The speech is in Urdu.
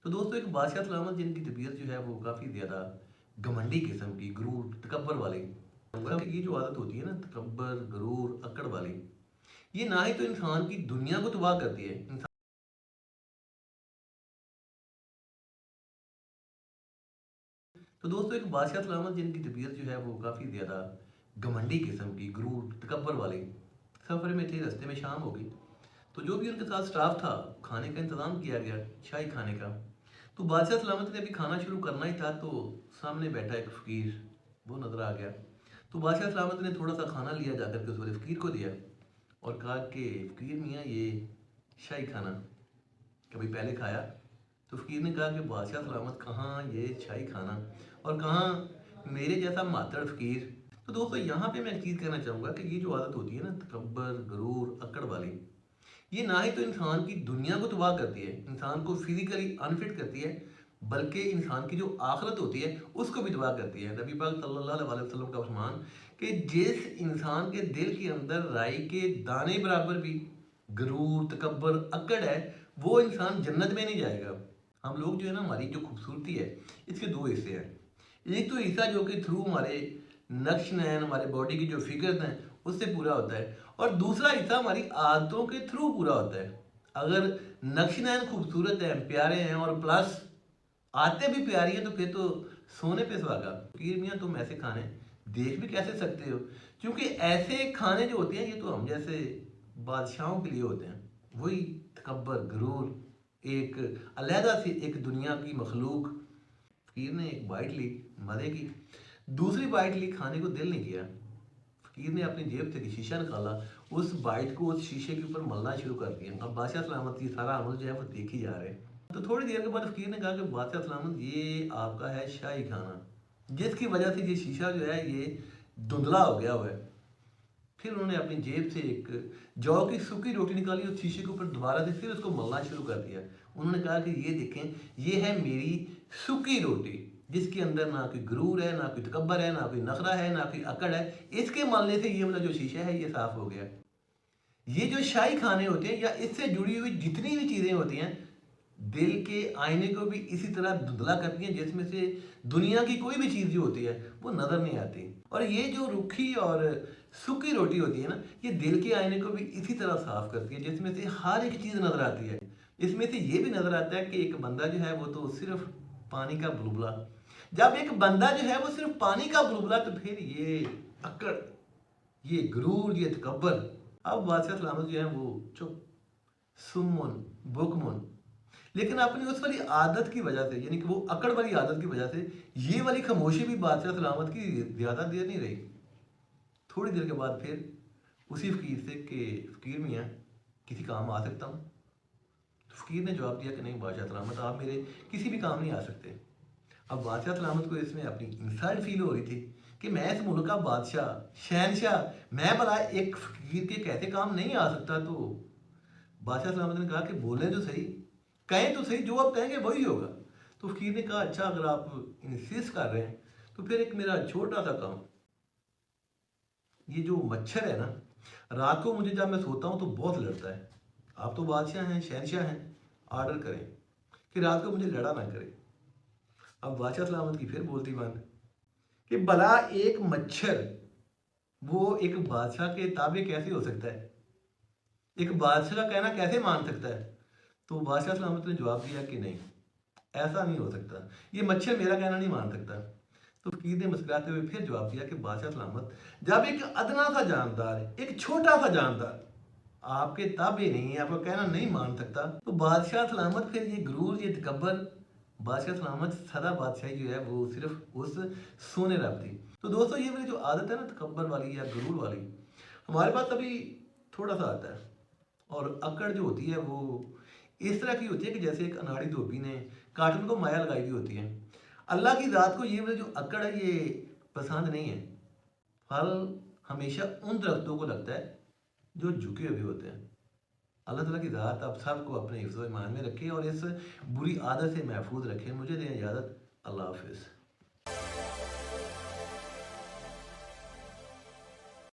تو دوستوں ایک بادشاہ سلامت جن کی طبیعت جو ہے وہ کافی زیادہ گھمنڈی قسم کی غرور تکبر والی کہ یہ جو عادت ہوتی ہے نا تکبر غرور اکڑ والی یہ نہ ہی تو انسان کی دنیا کو تباہ کرتی ہے تو دوستوں ایک بادشاہ سلامت جن کی طبیعت جو ہے وہ کافی زیادہ گھمنڈی قسم کی غرور تکبر والی سفر میں تھے رستے میں شام ہو گئی تو جو بھی ان کے ساتھ سٹاف تھا کھانے کا انتظام کیا گیا شاہی کھانے کا تو بادشاہ سلامت نے ابھی کھانا شروع کرنا ہی تھا تو سامنے بیٹھا ایک فقیر وہ نظر آ گیا تو بادشاہ سلامت نے تھوڑا سا کھانا لیا جا کر کے اس والے فقیر کو دیا اور کہا کہ فقیر میاں یہ شاہی کھانا کبھی پہلے کھایا تو فقیر نے کہا کہ بادشاہ سلامت کہاں یہ شاہی کھانا اور کہاں میرے جیسا ماتڑ فقیر تو دوستو یہاں پہ میں ایک چیز کہنا چاہوں گا کہ یہ جو عادت ہوتی ہے نا تکبر غرور اکڑ والی یہ نہ ہی تو انسان کی دنیا کو تباہ کرتی ہے انسان کو فزیکلی انفٹ کرتی ہے بلکہ انسان کی جو آخرت ہوتی ہے اس کو بھی تباہ کرتی ہے نبی پاک صلی اللہ علیہ وسلم کا فرمان کہ جس انسان کے دل کے اندر رائی کے دانے برابر بھی غرور تکبر اکڑ ہے وہ انسان جنت میں نہیں جائے گا ہم لوگ جو ہے نا ہماری جو خوبصورتی ہے اس کے دو حصے ہیں ایک تو حصہ جو کہ تھرو ہمارے نقش نین ہمارے باڈی کی جو فگرز ہیں اس سے پورا ہوتا ہے اور دوسرا حصہ ہماری عادتوں کے تھرو پورا ہوتا ہے اگر نقش نین خوبصورت ہیں پیارے ہیں اور پلس آتے بھی پیاری ہیں تو پھر تو سونے پہ سواگا فقیر میاں تم ایسے کھانے دیکھ بھی کیسے سکتے ہو کیونکہ ایسے کھانے جو ہوتے ہیں یہ تو ہم جیسے بادشاہوں کے لیے ہوتے ہیں وہی تکبر غرور ایک علیحدہ سی ایک دنیا کی مخلوق فقیر نے ایک بائٹ لی مزے کی دوسری بائٹ لی کھانے کو دل نہیں کیا فقیر نے اپنی جیب سے شیشہ نکالا اس بائٹ کو اس شیشے کے اوپر ملنا شروع کر دیا اب بادشاہ سلامت کی سارا عمل جو ہے وہ دیکھی جا رہے ہیں تو تھوڑی دیر کے بعد فقیر نے کہا کہ بادشاہ سلامت یہ آپ کا ہے شاہی کھانا جس کی وجہ سے یہ شیشہ جو ہے یہ دھندلا ہو گیا ہوا ہے پھر انہوں نے اپنی جیب سے ایک جو کی سوکھی روٹی نکالی اس شیشے کے اوپر دوبارہ سے پھر اس کو ملنا شروع کر دیا انہوں نے کہا کہ یہ دیکھیں یہ ہے میری سوکھی روٹی جس کے اندر نہ کوئی غرور ہے نہ کوئی تکبر ہے نہ کوئی نخرہ ہے نہ کوئی اکڑ ہے اس کے ملنے سے یہ والا جو شیشہ ہے یہ صاف ہو گیا یہ جو شاہی کھانے ہوتے ہیں یا اس سے جڑی ہوئی جتنی بھی چیزیں ہوتی ہیں دل کے آئینے کو بھی اسی طرح دھندلا کرتی ہیں جس میں سے دنیا کی کوئی بھی چیز جو ہوتی ہے وہ نظر نہیں آتی اور یہ جو روکھی اور سوکھی روٹی ہوتی ہے نا یہ دل کے آئینے کو بھی اسی طرح صاف کرتی ہے جس میں سے ہر ایک چیز نظر آتی ہے اس میں سے یہ بھی نظر آتا ہے کہ ایک بندہ جو ہے وہ تو صرف پانی کا بلبلا جب ایک بندہ جو ہے وہ صرف پانی کا بلبلا تو پھر یہ اکڑ یہ غرور یہ تکبر اب بادشاہ سلامت جو ہے وہ چپ سمن بکمن لیکن اپنی اس والی عادت کی وجہ سے یعنی کہ وہ اکڑ والی عادت کی وجہ سے یہ والی خاموشی بھی بادشاہ سلامت کی زیادہ دیر نہیں رہی تھوڑی دیر کے بعد پھر اسی فقیر سے کہ فقیر میاں کسی کام آ سکتا ہوں فقیر نے جواب دیا کہ نہیں بادشاہ سلامت آپ میرے کسی بھی کام نہیں آ سکتے اب بادشاہ سلامت کو اس میں اپنی انسلٹ فیل ہو رہی تھی کہ میں اس ملک کا بادشاہ شہنشاہ میں بلا ایک فقیر کے کہتے کام نہیں آ سکتا تو بادشاہ سلامت نے کہا کہ بولیں تو صحیح کہیں تو صحیح جو آپ کہیں گے وہی ہوگا تو فقیر نے کہا اچھا اگر آپ انسسٹ کر رہے ہیں تو پھر ایک میرا چھوٹا سا کام یہ جو مچھر ہے نا رات کو مجھے جب میں سوتا ہوں تو بہت لڑتا ہے آپ تو بادشاہ ہیں شہنشاہ ہیں آرڈر کریں کہ رات کو مجھے لڑا نہ کرے اب بادشاہ سلامت کی پھر بولتی بند کہ بلا ایک مچھر وہ ایک بادشاہ کے تابع کیسے ہو سکتا ہے ایک بادشاہ کا کہنا کیسے مان سکتا ہے تو بادشاہ سلامت نے جواب دیا کہ نہیں ایسا نہیں ہو سکتا یہ مچھر میرا کہنا نہیں مان سکتا تو فقیر نے مسکراتے ہوئے پھر جواب دیا کہ بادشاہ سلامت جب ایک ادنا سا جاندار ایک چھوٹا سا جاندار آپ کے تابع نہیں ہے آپ کا کہنا نہیں مان سکتا تو بادشاہ سلامت پھر یہ غرور یہ تکبر بادشاہ سلامت سدا بادشاہی جو ہے وہ صرف اس سونے رب تھی تو دوستو یہ والی جو عادت ہے نا تکبر والی یا غرور والی ہمارے پاس ابھی تھوڑا سا آتا ہے اور اکڑ جو ہوتی ہے وہ اس طرح کی ہوتی ہے کہ جیسے ایک اناڑی دھوبی نے کاٹن کو مایا لگائی ہوئی ہوتی ہے اللہ کی ذات کو یہ والی جو اکڑ ہے یہ پسند نہیں ہے پھل ہمیشہ ان درختوں کو لگتا ہے جو جھکے ہوئے ہوتے ہیں اللہ تعالیٰ کی ذات آپ سب کو اپنے حفظ و ایمان میں رکھے اور اس بری عادت سے محفوظ رکھے مجھے دیں اجازت اللہ حافظ